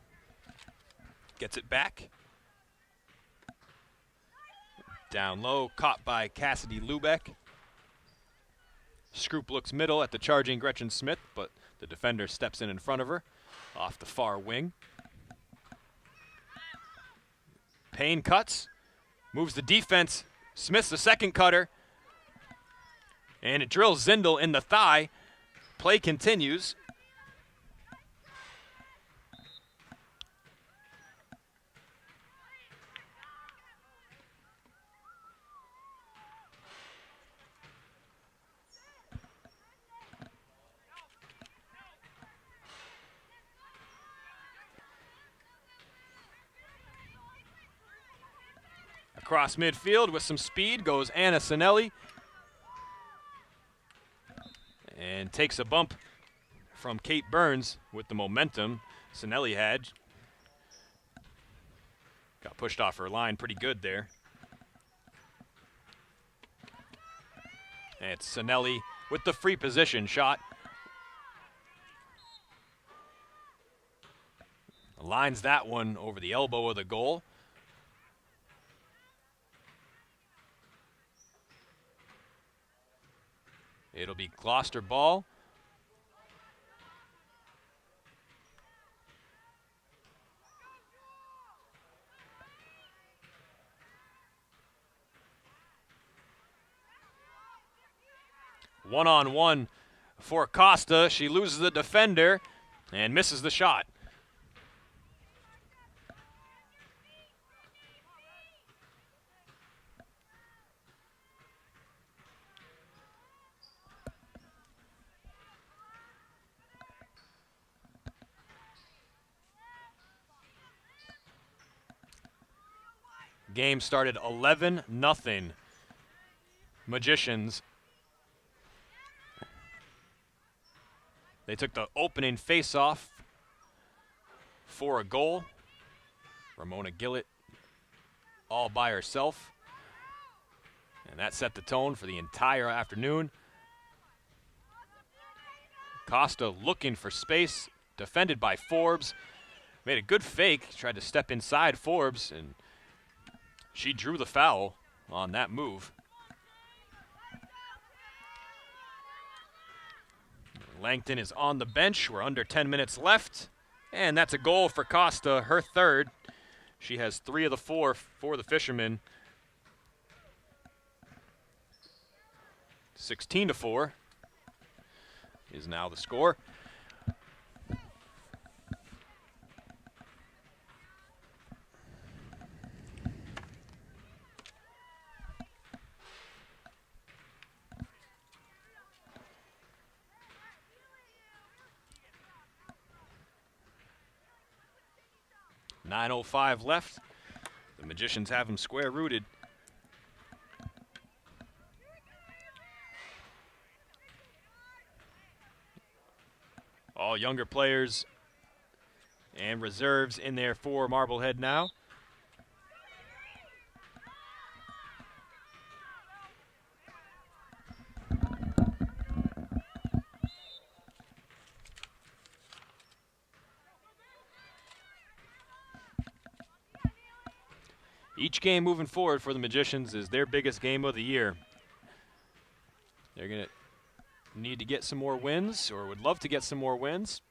Speaker 1: gets it back. Down low, caught by Cassidy Lubeck. Scroop looks middle at the charging Gretchen Smith, but the defender steps in front of her, off the far wing. Payne cuts, moves the defense. Smith's the second cutter, and it drills Zindel in the thigh. Play continues. Across midfield with some speed goes Anna Sinelli. And takes a bump from Kate Burns with the momentum Sinelli had. Got pushed off her line pretty good there. And it's Sinelli with the free position shot. Lines that one over the elbow of the goal. It'll be Gloucester ball. One-on-one for Costa. She loses the defender and misses the shot. Game started 11-0. Magicians. They took the opening face-off for a goal. Ramona Gillett all by herself. And that set the tone for the entire afternoon. Costa looking for space, defended by Forbes. Made a good fake, tried to step inside Forbes, and she drew the foul on that move. Langton is on the bench. We're under 10 minutes left. And that's a goal for Costa, her third. She has 3 of the 4 for the Fishermen. 16-4 is now the score. .9:05 left. The Magicians have them square rooted. All younger players and reserves in there for Marblehead now. Each game moving forward for the Magicians is their biggest game of the year. They're going to need to get some more wins, or would love to get some more wins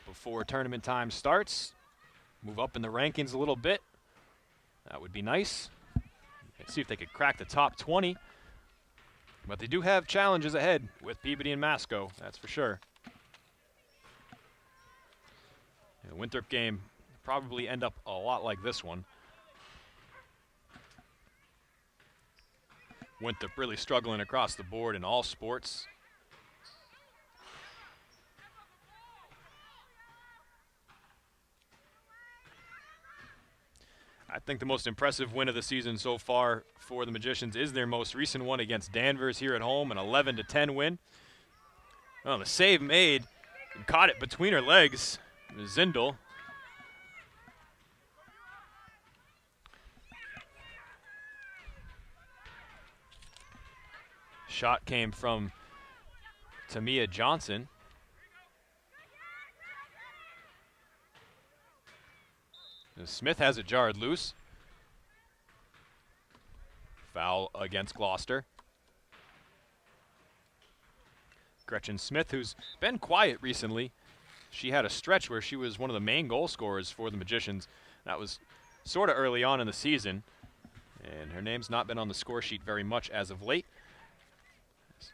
Speaker 1: before tournament time starts. Move up in the rankings a little bit. That would be nice. Let's see if they could crack the top 20. But they do have challenges ahead with Peabody and Masco, that's for sure. The Winthrop game probably end up a lot like this one. Winthrop really struggling across the board in all sports. I think the most impressive win of the season so far for the Magicians is their most recent one against Danvers here at home, an 11-10 win. Well, the save made, caught it between her legs, Zindel. Shot came from Tamia Johnson. And Smith has it jarred loose. Foul against Gloucester. Gretchen Smith, who's been quiet recently. She had a stretch where she was one of the main goal scorers for the Magicians. That was sort of early on in the season. And her name's not been on the score sheet very much as of late.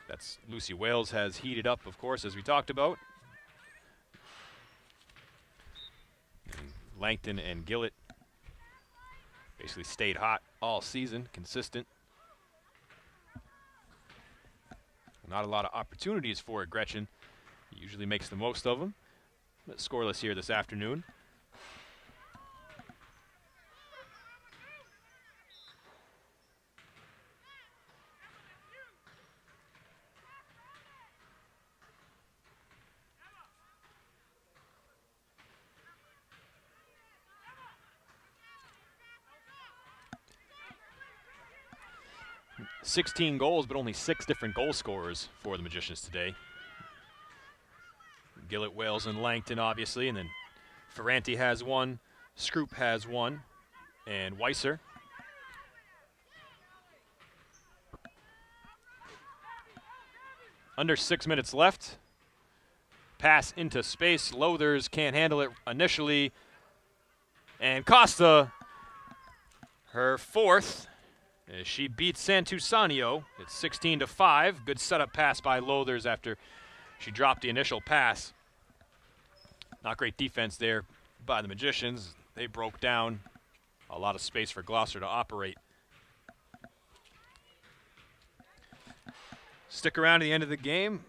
Speaker 1: That's Lucy Wales has heated up, of course, as we talked about. And Langton and Gillett basically stayed hot all season, consistent. Not a lot of opportunities for Gretchen. Usually makes the most of them. But scoreless here this afternoon. "16 goals, but only 6 different goal scorers for the Magicians today. Gillett, Wales, and Langton, obviously, and then Ferranti has 1, Scroop has 1, and Weiser. Under 6 minutes left. Pass into space. Lothers can't handle it initially. And Costa, her 4th. As she beats Santusanio. It's 16-5. Good setup pass by Lothers after she dropped the initial pass. Not great defense there by the Magicians. They broke down. A lot of space for Gloucester to operate. Stick around to the end of the game.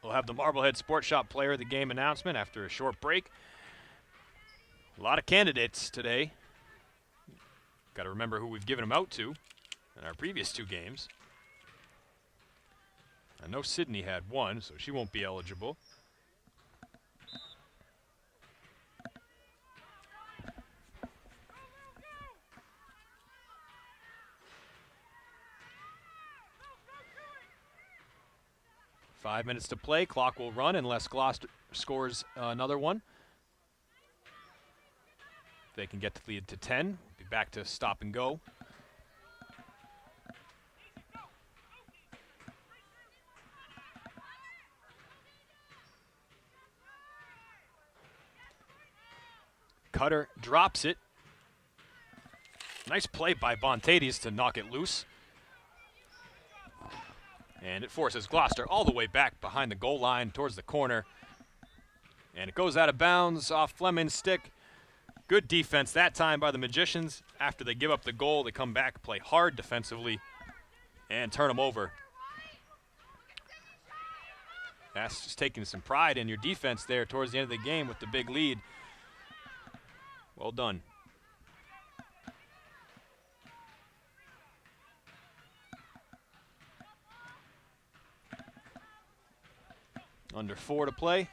Speaker 1: We'll have the Marblehead Sports Shop player of the game announcement after a short break. A lot of candidates today. Got to remember who we've given them out to in our previous 2 games. I know Sydney had 1, so she won't be eligible. Five minutes to play. Clock will run unless Gloucester scores another one. They can get the lead to 10. Be back to stop and go. Cutter drops it. Nice play by Bontades to knock it loose. And it forces Gloucester all the way back behind the goal line towards the corner. And it goes out of bounds off Fleming's stick. Good defense that time by the Magicians. After they give up the goal, they come back, play hard defensively, and turn them over. That's just taking some pride in your defense there towards the end of the game with the big lead. Well done. Under 4 to play.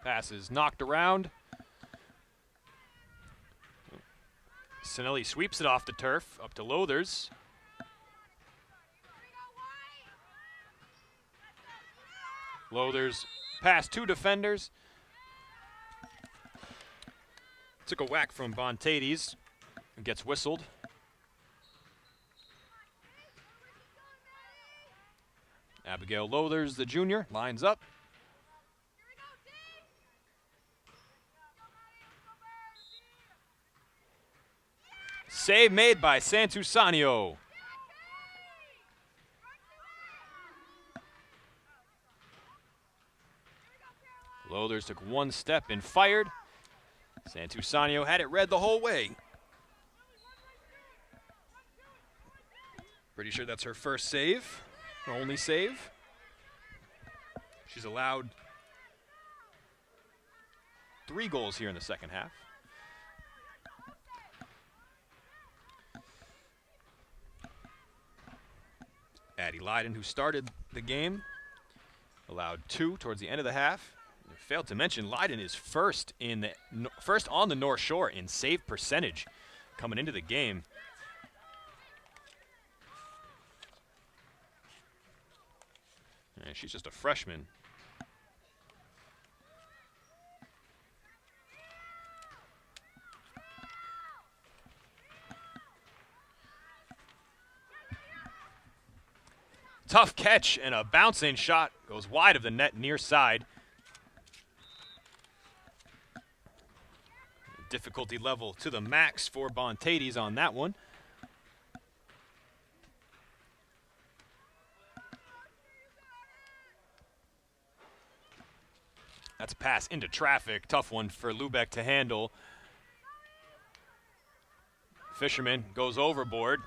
Speaker 1: Pass is knocked around. Sinelli sweeps it off the turf up to Lothers. Lothers past 2 defenders. Took a whack from Bontades and gets whistled. Abigail Lothers, the junior, lines up. Save made by Santusanio. Lothers took 1 step and fired. Santusanio had it read the whole way. Pretty sure that's her first save. Her only save. She's allowed 3 goals here in the second half. Addie Leiden, who started the game, allowed 2 towards the end of the half. I failed to mention Leiden is first on the North Shore in save percentage coming into the game. And she's just a freshman. tough catch and a bouncing shot goes wide of the net near side. Difficulty level to the max for Bontades on that one. That's a pass into traffic. Tough one for Lubeck to handle. Fisherman goes overboard.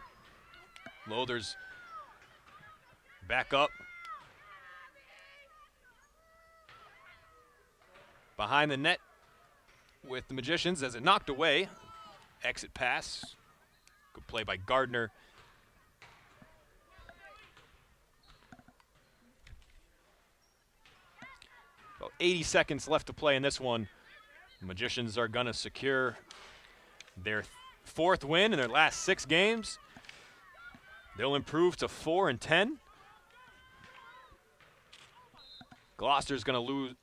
Speaker 1: Lothers back up. Behind the net with the Magicians as it knocked away. Exit pass. Good play by Gardner. About 80 seconds left to play in this one. The Magicians are going to secure their 4th win in their last 6 games. They'll improve to 4-10. Gloucester's going to lose.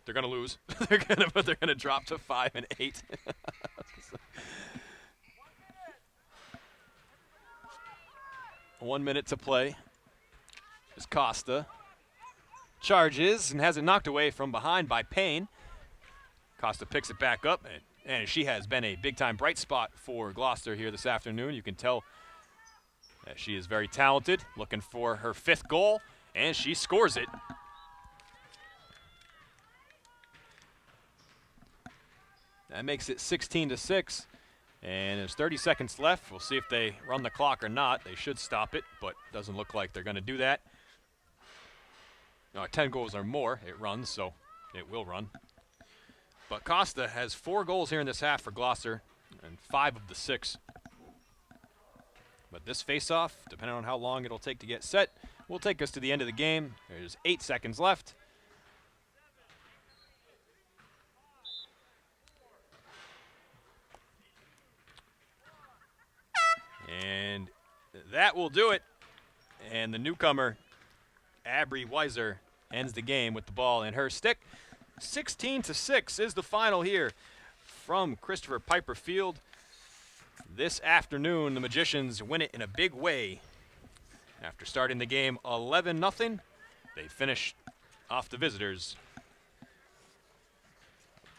Speaker 1: They're going to lose. But they're going to drop to 5-8. 1 minute to play. Is Costa. Charges and has it knocked away from behind by Payne. Costa picks it back up, and she has been a big-time bright spot for Gloucester here this afternoon. You can tell that she is very talented, looking for her 5th goal, and she scores it. That makes it 16-6, and there's 30 seconds left. We'll see if they run the clock or not. They should stop it, but doesn't look like they're going to do that. No, 10 goals or more, it runs, so it will run. But Costa has 4 goals here in this half for Gloucester, and 5 of the 6. But this face-off, depending on how long it'll take to get set, will take us to the end of the game. There's 8 seconds left. And that will do it. And the newcomer, Abri Weiser, ends the game with the ball in her stick. 16-6 is the final here from Christopher Piper Field. This afternoon, the Magicians win it in a big way. After starting the game 11-0, they finish off the visitors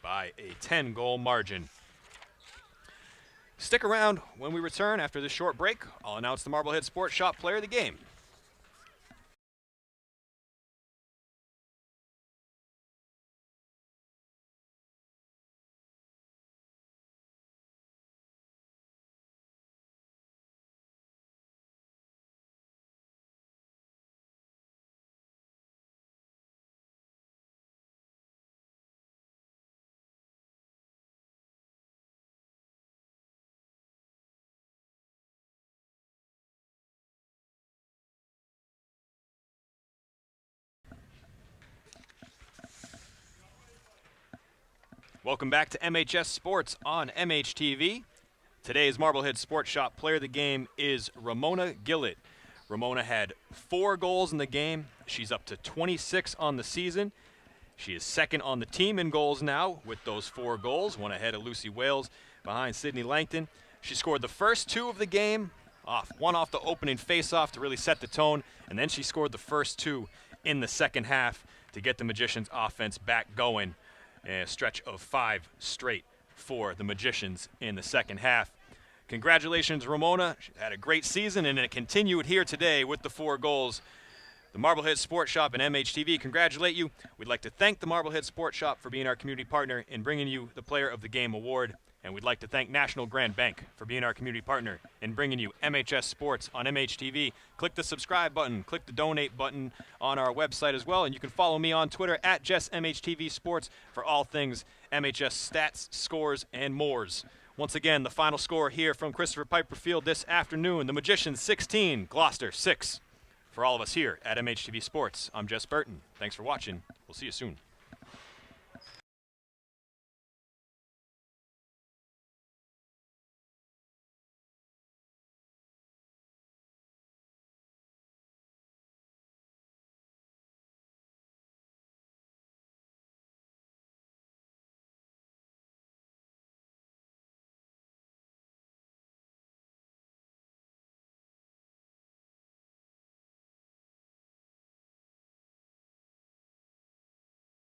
Speaker 1: by a 10-goal margin. Stick around when we return after this short break. I'll announce the Marblehead Sports Shop player of the game. Welcome back to MHS Sports on MHTV. Today's Marblehead Sports Shop player of the game is Ramona Gillett. Ramona had 4 goals in the game. She's up to 26 on the season. She is 2nd on the team in goals now with those 4 goals, one ahead of Lucy Wales behind Sydney Langton. She scored the first 2 of the game, one off the opening face-off to really set the tone, and then she scored the first 2 in the second half to get the Magicians' offense back going. A stretch of 5 straight for the Magicians in the second half. Congratulations, Ramona. She had a great season, and it continued here today with the 4 goals. The Marblehead Sports Shop and MHTV congratulate you. We'd like to thank the Marblehead Sports Shop for being our community partner in bringing you the Player of the Game award. And we'd like to thank National Grand Bank for being our community partner in bringing you MHS Sports on MHTV. Click the subscribe button, click the donate button on our website as well, and you can follow me on Twitter at JessMHTV Sports for all things MHS stats, scores, and mores. Once again, the final score here from Christopher Piper Field this afternoon, the Magicians 16, Gloucester 6. For all of us here at MHTV Sports, I'm Jess Burton. Thanks for watching. We'll see you soon.